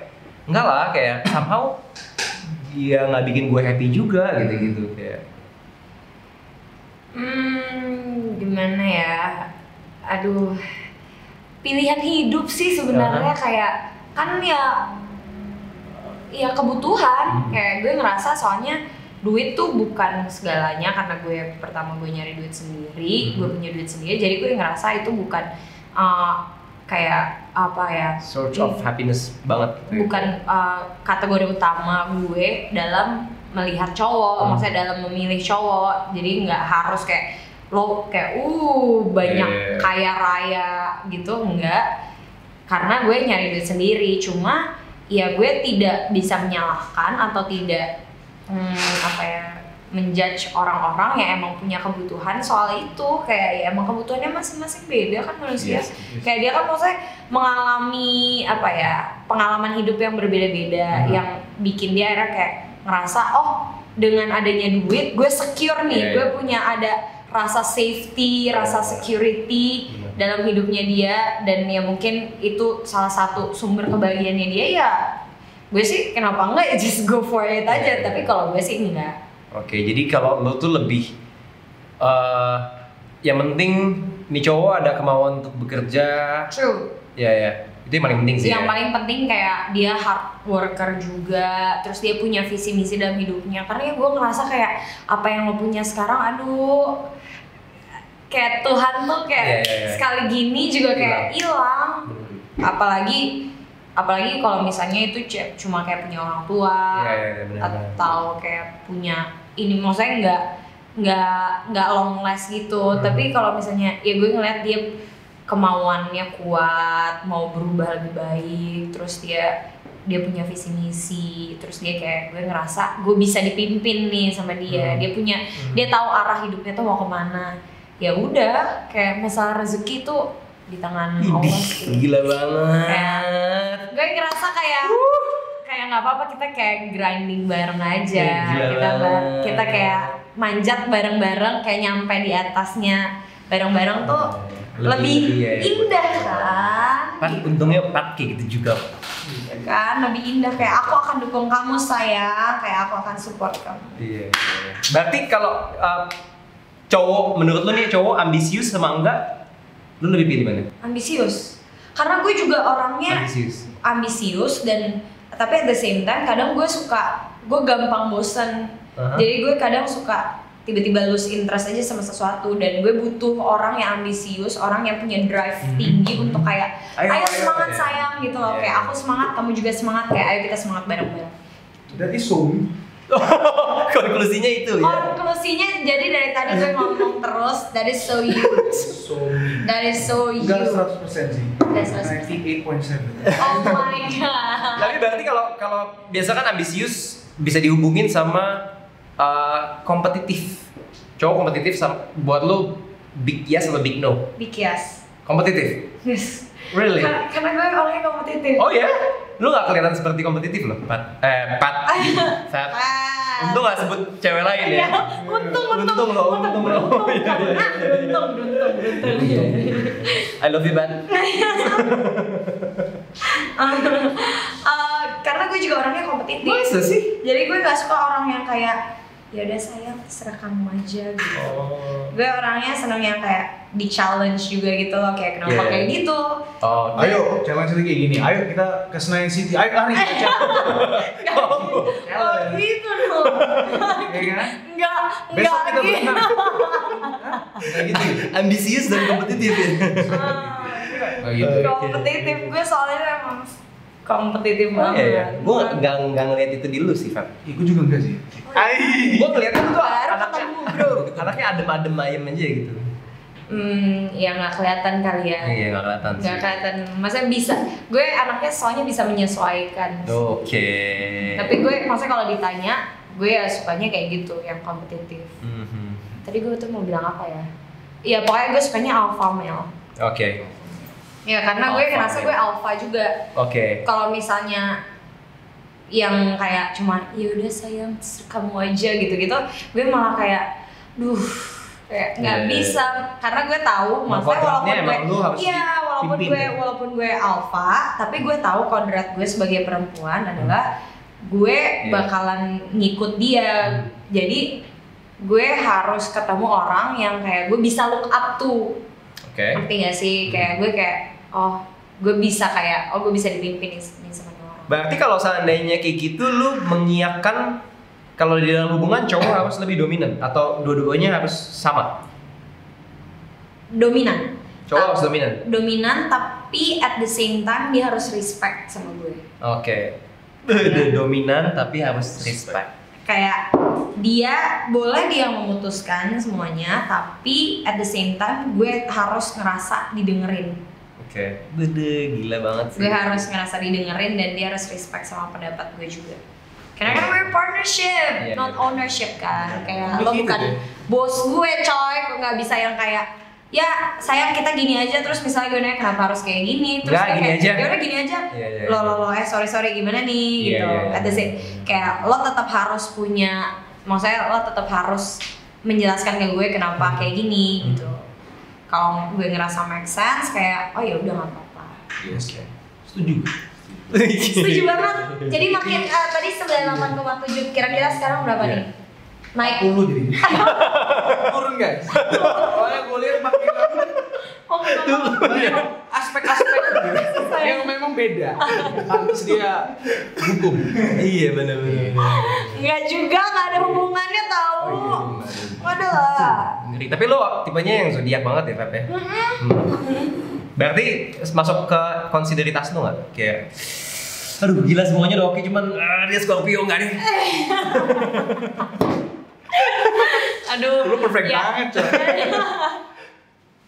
enggak lah, kayak somehow dia nggak bikin gue happy juga gitu kayak. Gimana ya? Aduh, pilihan hidup sih sebenarnya. Kayak kan ya kebutuhan. Kayak gue ngerasa soalnya duit tuh bukan segalanya, karena pertama gue nyari duit sendiri, gue punya duit sendiri, jadi gue ngerasa itu bukan kayak apa ya, source of happiness banget gitu. Bukan kategori utama gue dalam melihat cowok, maksudnya dalam memilih cowok. Jadi nggak harus kayak lo kayak banyak kaya raya gitu, enggak, karena gue nyari duit sendiri. Cuma ya gue tidak bisa menyalahkan atau tidak menjudge orang-orang yang emang punya kebutuhan soal itu. Kayak ya emang kebutuhannya masing-masing beda kan manusia. Kayak dia kan maksudnya mengalami pengalaman hidup yang berbeda-beda, yang bikin dia akhirnya kayak ngerasa dengan adanya duit gue secure nih, gue punya ada rasa safety, rasa security dalam hidupnya dia. Dan ya mungkin itu salah satu sumber kebahagiaannya dia, ya gue sih kenapa enggak ya just go for it aja. Tapi kalau gue sih enggak. Oke, jadi kalau lo tuh lebih yang penting nih cowok ada kemauan untuk bekerja. True. Ya, itu yang paling penting sih. Yang ya. paling penting kayak dia hard worker juga, terus dia punya visi misi dalam hidupnya. Karena ya gue ngerasa kayak apa yang lo punya sekarang, aduh, kayak Tuhan tuh kayak sekali gini juga kayak hilang. Apalagi kalau misalnya itu cuma kayak punya orang tua atau kayak punya ini, maksudnya nggak long last gitu. Tapi kalau misalnya ya gue ngeliat dia kemauannya kuat, mau berubah lebih baik, terus dia punya visi misi, terus dia kayak gue ngerasa gue bisa dipimpin nih sama dia. Dia tahu arah hidupnya tuh mau kemana. Ya udah, kayak masalah rezeki tuh di tangan Allah gitu. Gila banget. Gue ngerasa kayak nggak apa-apa, kita kayak grinding bareng aja. Kita kayak manjat bareng-bareng, kayak nyampe di atasnya bareng-bareng tuh lebih indah kan? Untungnya kayak gitu juga. Iya kan, lebih indah. Kayak aku akan dukung kamu sayang, kayak aku akan support kamu. Iya. Berarti kalau cowok, menurut lu nih cowok ambisius sama enggak, lu lebih pilih mana? Ambisius. Karena gue juga orangnya ambisius dan tapi at the same time kadang gue gampang bosen. Jadi gue kadang suka tiba-tiba lose interest aja sama sesuatu, dan gue butuh orang yang ambisius, orang yang punya drive tinggi untuk kayak ayo semangat sayang gitu loh. Kayak aku semangat, kamu juga semangat, kayak ayo kita semangat bareng-bareng. That is so. Konklusinya itu ya. Konklusinya jadi dari tadi gue ngomong terus, that is so you. That is so you. Enggak 100% sih. 98.7. Oh my god. Tapi berarti kalau biasa kan ambisius bisa dihubungin sama kompetitif. Cowok kompetitif buat lu big yes atau big no? Big yes. Kompetitif? Yes. Really? Karena gue orangnya kompetitif. Oh ya? Lu gak kelihatan seperti kompetitif loh, Pat. Untung gak sebut cewek lain ya. Untung loh. Beruntung. I love you, Pat. Karena gue juga orangnya kompetitif. Masa sih? Jadi gue gak suka orang yang kayak ya udah sayang terserah kamu aja gitu. Gue orangnya seneng yang kayak di challenge juga gitu loh, kayak kenapa kayak gitu. Ayo challenge lagi kayak gini. Ayo kita ke Senayan City. Ayo lari aja. Gitu dong. Iya kan? Enggak Besok kita gitu. berenang. Enggak gitu. Ambisius dan kompetitif ya. Gitu. Kompetitif gue soalnya emang kompetitif banget. Gue nggak ngeliat itu di lu sih, Fab. Gue juga enggak sih. Gue ngeliatnya tuh Baru ketemu, bro. anaknya adem ayem aja gitu. Ya nggak kelihatan kali ya. Iya, nggak kelihatan sih. Nggak kelihatan. Masa bisa? Gue anaknya soalnya bisa menyesuaikan. Oke. Tapi gue maksudnya kalau ditanya, gue ya sukanya kayak gitu, yang kompetitif. Tadi gue tuh mau bilang apa ya? Iya pokoknya gue sukanya alpha male. Oke. Ya karena gue Alpha ngerasa male. gue alpha juga. Oke. Kalau misalnya yang kayak cuma ya udah sayang kamu aja gitu-gitu, gue malah kayak kayak nggak bisa, karena gue tahu maksudnya walaupun gue alpha, tapi gue tahu kodrat gue sebagai perempuan adalah gue bakalan ngikut dia. Jadi gue harus ketemu orang yang kayak gue bisa look up to. Ngerti gak sih? Kayak gue kayak gue bisa dipimpin ini sama orang. Berarti kalau seandainya kayak gitu, lu mengiyakan kalau di dalam hubungan cowok harus lebih dominan atau dua-duanya harus sama? Dominan. Cowok harus dominan? Dominan, tapi at the same time dia harus respect sama gue. Oke. Dominan tapi harus respect. Kayak dia memutuskan semuanya, tapi at the same time gue harus ngerasa didengerin. Oke. Gila banget sih. Gue harus ngerasa didengerin dan dia harus respect sama pendapat gue juga. Karena kan we're partnership, not ownership kan. Kayak lo bukan bos gue coy, kok nggak bisa yang kayak ya sayang kita gini aja, terus misalnya gue nanya kenapa harus kayak gini, terus nggak, kayak gini aja. ya udah gini aja. Lo sorry gimana nih gitu. At the same kayak lo tetap harus punya, maksudnya lo tetap harus menjelaskan ke gue kenapa kayak gini gitu. Kalau gue ngerasa make sense kayak ya udah nggak apa-apa. Yes. Setuju. Setuju banget. Jadi makin tadi 98,7, kira-kira sekarang berapa nih? Naik 40 jadi. Turun guys. Soalnya gue lihat makin lama banyak aspek-aspek yang memang beda. Pantes dia hukum. Iya benar-benar. Enggak juga, nggak ada hubungannya tahu. Waduh lah. Ngeri. Tapi lo tipenya yang zodiak banget ya, Feb ya? Berarti masuk ke konsideritas lo nggak? Kayak aduh gila semuanya udah oke, cuman dia Scorpio nggak deh. Aduh. Lu perfect banget, coy.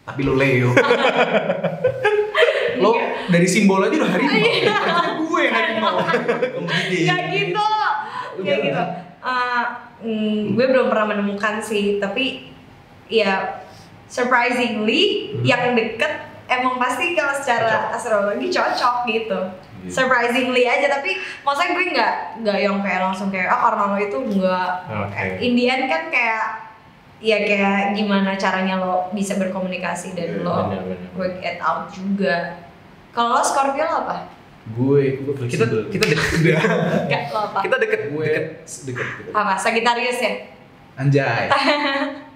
Tapi lo Leo. Lo dari simbol aja udah harimau. Gue yang harimau. Gak gitu. Gak gitu. Gue belum pernah menemukan sih, tapi ya surprisingly yang deket emang pasti kalau secara astrologi cocok gitu. Surprisingly aja, tapi maksudnya gue nggak yang kayak langsung kayak karena lo itu enggak. Indian kan kayak ya kayak gimana caranya lo bisa berkomunikasi dan lo work it out juga. Kalau lo Scorpio lo apa? Gue kita deket. Enggak, lo apa? Kita deket. deket. Apa? Sagittarius ya? Anjay.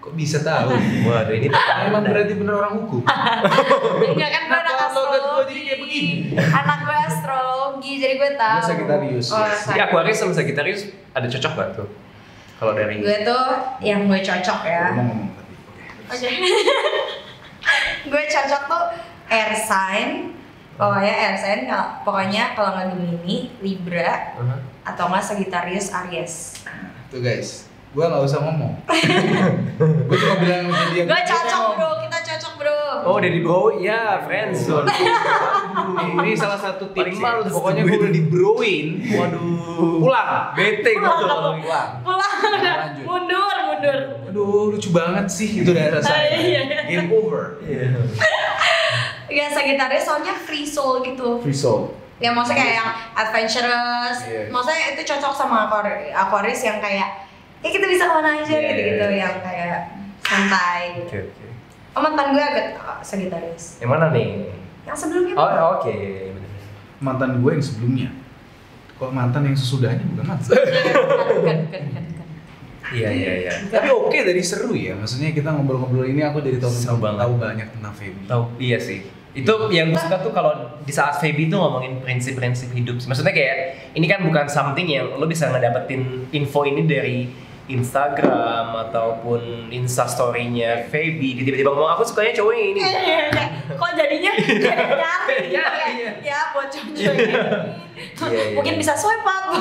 Kok bisa tahu? Waduh ini Emang berarti bener orang hukum. Enggak kan gue anak astrologi. Jadi kayak begini. Anak gue astrologi, jadi gue tahu. Gue Sagittarius. Di Aquarius sama Sagittarius ada cocok gak tuh? Kalau dari Gue tuh yang gue cocok ya. Ngomong tadi. Oke. Gue cocok tuh air sign. Pokoknya air sign, pokoknya kalau nggak Gemini, Libra, atau nggak Sagittarius, Aries. Tuh guys, gue nggak usah ngomong. Gue cuma bilang jadi Gue cocok bro, kita cocok bro. Oh dari bro, ya friendzone. Ini salah satu Paling tips. males Pokoknya tuh gue udah di broin. Waduh. Pulang. Bete gue tuh kalau Pulang. Pulang, Lanjut. mundur. Aduh lucu banget sih itu udah selesai. Iya. Game over. Ya Sagittarius soalnya free soul gitu. Free soul. Ya maksudnya kayak yang adventurous. Iya. Maksudnya itu cocok sama Aquarius yang kayak ya kita bisa kemana aja gitu-gitu, yang kayak santai gitu. Oke. Oh, mantan gue agak Sagittarius. Yang mana nih? Yang sebelumnya. Oh oke. Mantan gue yang sebelumnya. Kok mantan yang sesudahnya bukan mantan. Bukan. Iya. Tapi oke dari seru ya. Maksudnya kita ngobrol-ngobrol ini aku jadi Seru banget. tahu banyak tentang Feby. Tahu iya sih. Itu yang gue suka tuh kalau di saat Feby tuh ngomongin prinsip-prinsip hidup. Maksudnya kayak ini kan bukan something yang lo bisa ngedapetin info ini dari Instagram ataupun Instastory-nya Feby. Dia tiba-tiba ngomong aku sukanya cowok yang ini. Kok jadinya kayak nyari gitu Iya. ya buat cowok ini. Iya. Mungkin bisa swipe up.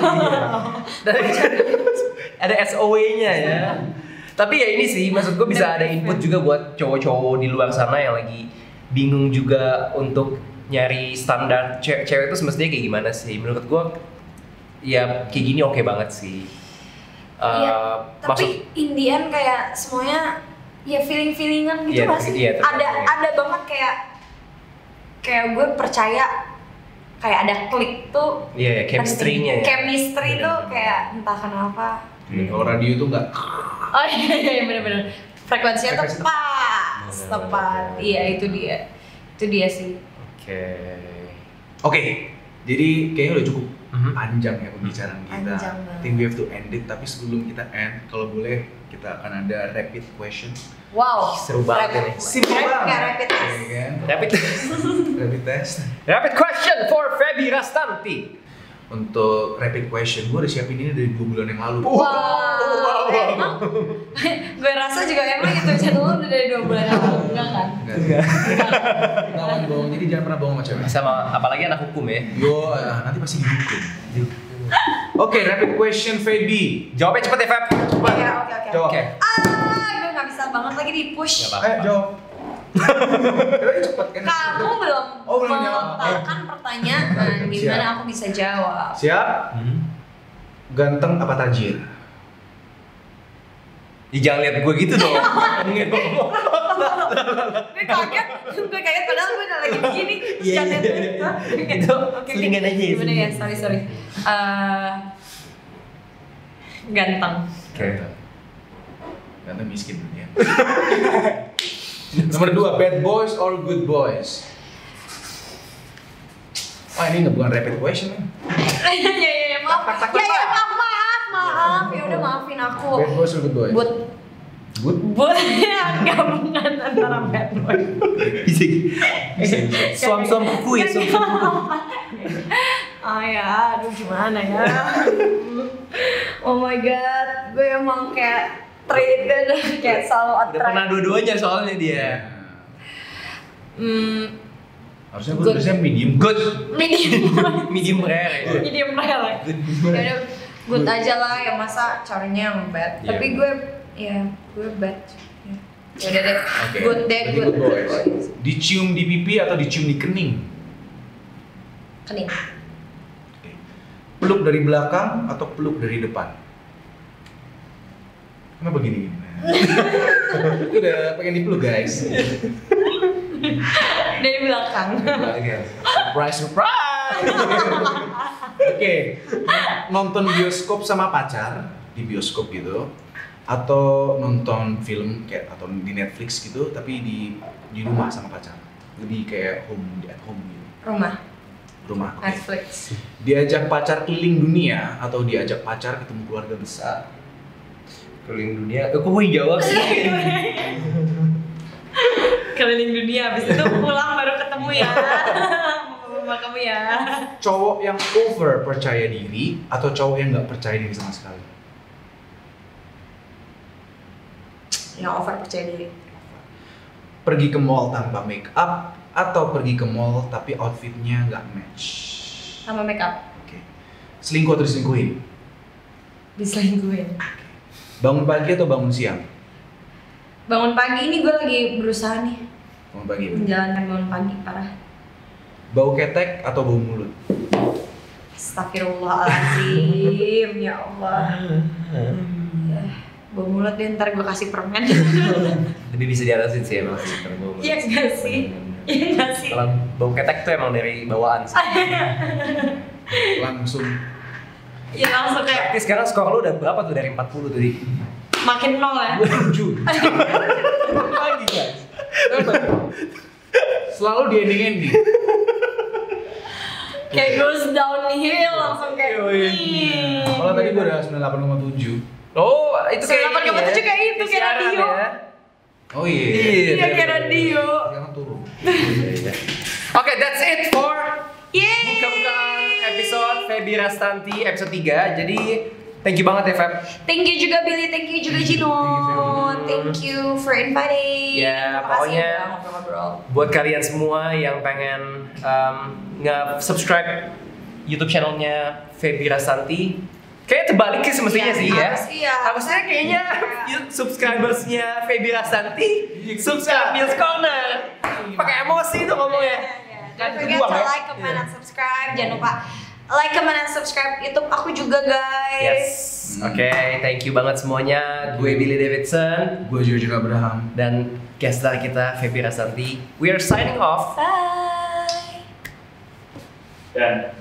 Ada SOW-nya ya. Tapi ya ini sih, maksud gue bisa ada input juga buat cowok-cowok di luar sana yang lagi bingung juga untuk nyari standar cewek itu semestinya kayak gimana sih. Menurut gue ya kayak gini oke banget sih. Iya, tapi Indian kayak semuanya ya feelingan gitu Iya, nggak sih? iya, Ada banget kayak gue percaya kayak ada klik tuh. Iya, chemistry-nya ya. Chemistry tuh kayak entah kenapa. Kalau radio itu enggak. Oh iya bener-bener frekuensinya tepat. Iya itu dia sih. Oke. Jadi kayaknya udah cukup panjang ya pembicaraan kita. Panjang banget. I think we have to end it. Tapi sebelum kita end, kalau boleh kita akan ada rapid question. Wow, Seru banget ini. Simple banget. Rapid test. Iya kan? Rapid test. Rapid question for Feby Rastanti. Untuk rapid question, gue udah siapin ini dari 2 bulan yang lalu. Wow. Emang? Gue rasa juga emang itu channel lu udah dari 2 bulan yang lalu, enggak kan? Enggak. Lawan bohong, jadi jangan pernah bohong sama cewek. Sama apalagi anak hukum ya. Yo, nanti pasti dihukum. Oke, rapid question Feby. Jawabnya cepet ya Feb. Iya, oke. Jawab. Oke. Gue nggak bisa banget lagi di push. Nggak apa-apa. Jawab. Cepet kan? Kamu belum Belum jawab. melontarkan pertanyaan, gimana aku bisa jawab? Siap? Ganteng apa tajir? Jangan lihat gue gitu dong. Gue kaget padahal gue udah lagi begini. Iya. Itu Oke. selingan aja ya. Gimana ya? Sorry. Ganteng. Ganteng miskin ya. Nomor 2, bad boys or good boys? Wah ini nggak bukan rapid question nih. Ya maaf. Tak. Maaf. Ya udah maafin aku. Bad boys or good boys? Buat ya gabungan antara bad boy. Suam-suam buku ya, suam-suam buku. Ah ya, aduh gimana ya. Oh my god, gue emang kayak traded kayak selalu Udah attract. pernah dua-duanya soalnya dia. Harusnya Good. harusnya medium. Good. Medium rare ya. medium rare. Ya udah good aja lah ya, masa carinya yang bad. Iya. Tapi gue bad. Ya udah deh. Oke. Good deh, Berarti good. good boys. Dicium di pipi atau dicium di kening? Kening. Oke. Peluk dari belakang atau peluk dari depan? Kenapa gini? Itu udah pengen dipeluk guys. Dari belakang. Surprise. Oke. Nonton bioskop sama pacar di bioskop gitu, atau nonton film kayak atau di Netflix gitu tapi di rumah sama pacar. Lebih kayak at home gitu. Rumah. Oke. Netflix. Diajak pacar keliling dunia atau diajak pacar ketemu keluarga besar? Keliling dunia. Kok gue jawab sih? Keliling dunia, habis itu pulang baru ketemu ya. Mama kamu ya. Cowok yang over percaya diri atau cowok yang nggak percaya diri sama sekali? Yang over percaya diri. Pergi ke mall tanpa make up atau pergi ke mall tapi outfitnya nggak match? Sama make up. Oke. Selingkuh atau diselingkuhin? Diselingkuhin. Bangun pagi atau bangun siang? Bangun pagi ini gue lagi berusaha nih Bangun pagi. menjalankan bangun pagi parah. Bau ketek atau bau mulut? Astagfirullahaladzim, ya Allah. Ya, bau mulut deh, ntar gue kasih permen. Lebih bisa diatasin sih emang sih kalau bau mulut. Iya nggak sih? Iya nggak sih? Kalau bau ketek tuh emang dari bawaan sih. Langsung. Iya langsung kayak Berarti sekarang skor lu udah berapa tuh dari 40 tadi? makin nol ya. 7. Lagi guys. Selalu di ending. Kayak goes downhill langsung kayak. Kalau tadi gue udah 98,7. Oh, itu kayak 98,7 kayak itu, kayak siaran radio. ya. Oh iya. Iya kayak radio. Jangan turun. Oke, that's it for Yeay. buka-bukaan episode Feby Rastanti episode 3. Jadi thank you banget ya Feb. Thank you juga Billy, thank you juga Gino. Thank you for inviting. Ya, Terima kasih pokoknya udah ngobrol-ngobrol. buat kalian semua yang pengen nge-subscribe YouTube channelnya Feby Rastanti, kayak terbalik sih semestinya Iya, sih ya. iya. Harusnya kayaknya subscribersnya Feby Rastanti subscribe Bill's Corner. Pakai emosi tuh ngomongnya. Don't forget to like, comment, and subscribe. Jangan lupa like, comment, and subscribe YouTube aku juga guys. Yes. Oke, thank you banget semuanya. Gue Billy Davidson Gue juga Abraham. dan guest star kita Feby Rastanti. We are signing off. Bye. Dan